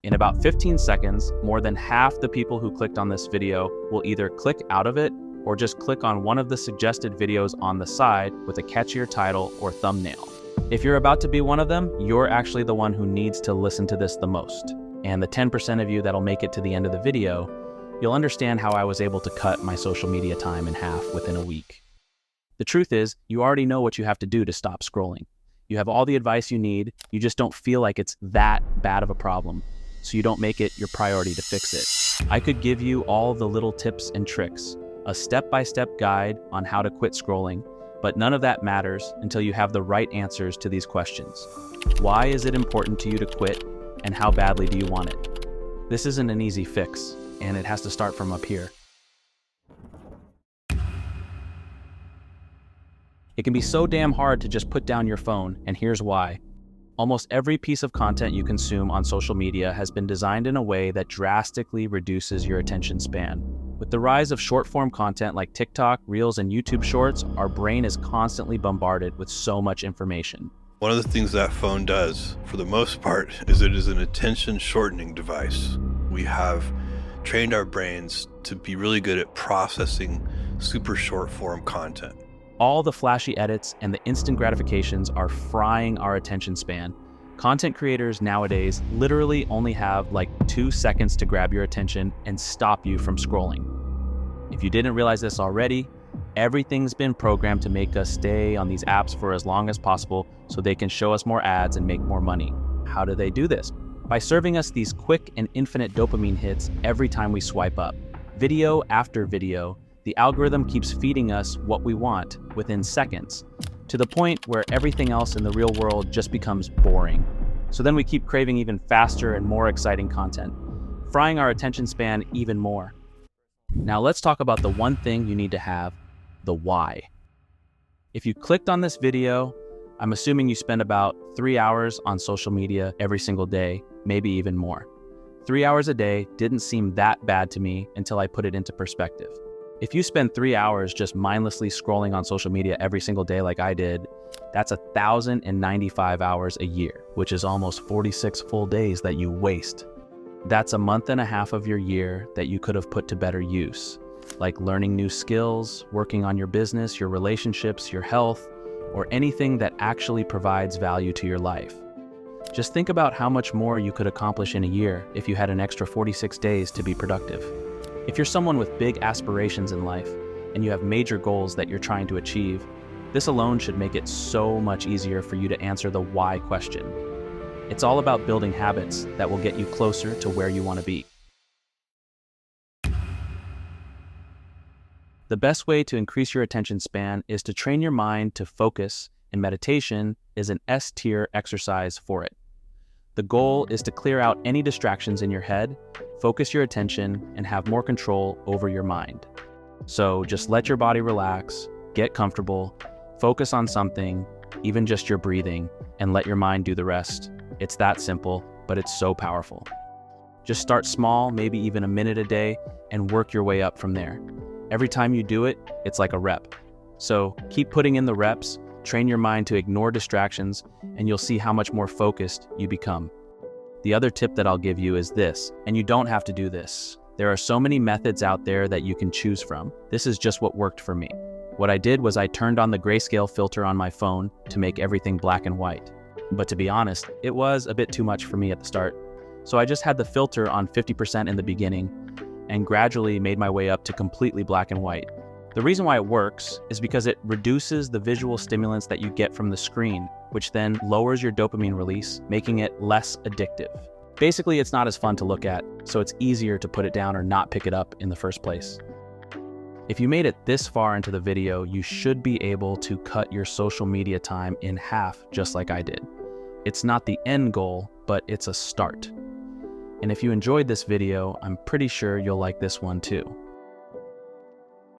In about 15 seconds, more than half the people who clicked on this video will either click out of it or just click on one of the suggested videos on the side with a catchier title or thumbnail. If you're about to be one of them, you're actually the one who needs to listen to this the most. And the 10% of you that'll make it to the end of the video, you'll understand how I was able to cut my social media time in half within a week. The truth is, you already know what you have to do to stop scrolling. You have all the advice you need, you just don't feel like it's that bad of a problem, so you don't make it your priority to fix it. I could give you all the little tips and tricks, a step-by-step guide on how to quit scrolling, but none of that matters until you have the right answers to these questions. Why is it important to you to quit, and how badly do you want it? This isn't an easy fix, and it has to start from up here. It can be so damn hard to just put down your phone, and here's why. Almost every piece of content you consume on social media has been designed in a way that drastically reduces your attention span. With the rise of short-form content like TikTok, Reels, and YouTube Shorts, our brain is constantly bombarded with so much information. One of the things that phone does, for the most part, is it is an attention-shortening device. We have trained our brains to be really good at processing super short-form content. All the flashy edits and the instant gratifications are frying our attention span. Content creators nowadays literally only have like 2 seconds to grab your attention and stop you from scrolling. If you didn't realize this already, everything's been programmed to make us stay on these apps for as long as possible so they can show us more ads and make more money. How do they do this? By serving us these quick and infinite dopamine hits every time we swipe up. Video after video, the algorithm keeps feeding us what we want within seconds, to the point where everything else in the real world just becomes boring. So then we keep craving even faster and more exciting content, frying our attention span even more. Now let's talk about the one thing you need to have, the why. If you clicked on this video, I'm assuming you spend about 3 hours on social media every single day, maybe even more. 3 hours a day didn't seem that bad to me until I put it into perspective. If you spend 3 hours just mindlessly scrolling on social media every single day like I did, that's 1,095 hours a year, which is almost 46 full days that you waste. That's a month and a half of your year that you could have put to better use, like learning new skills, working on your business, your relationships, your health, or anything that actually provides value to your life. Just think about how much more you could accomplish in a year if you had an extra 46 days to be productive. If you're someone with big aspirations in life and you have major goals that you're trying to achieve, this alone should make it so much easier for you to answer the why question. It's all about building habits that will get you closer to where you want to be. The best way to increase your attention span is to train your mind to focus, and meditation is an S-tier exercise for it. The goal is to clear out any distractions in your head, focus your attention, and have more control over your mind. So just let your body relax, get comfortable, focus on something, even just your breathing, and let your mind do the rest. It's that simple, but it's so powerful. Just start small, maybe even a minute a day, and work your way up from there. Every time you do it, it's like a rep. So keep putting in the reps, train your mind to ignore distractions, and you'll see how much more focused you become. The other tip that I'll give you is this, and you don't have to do this. There are so many methods out there that you can choose from. This is just what worked for me. What I did was I turned on the grayscale filter on my phone to make everything black and white. But to be honest, it was a bit too much for me at the start. So I just had the filter on 50% in the beginning and gradually made my way up to completely black and white. The reason why it works is because it reduces the visual stimulants that you get from the screen, which then lowers your dopamine release, making it less addictive. Basically, it's not as fun to look at, so it's easier to put it down or not pick it up in the first place. If you made it this far into the video, you should be able to cut your social media time in half just like I did. It's not the end goal, but it's a start. And if you enjoyed this video, I'm pretty sure you'll like this one too.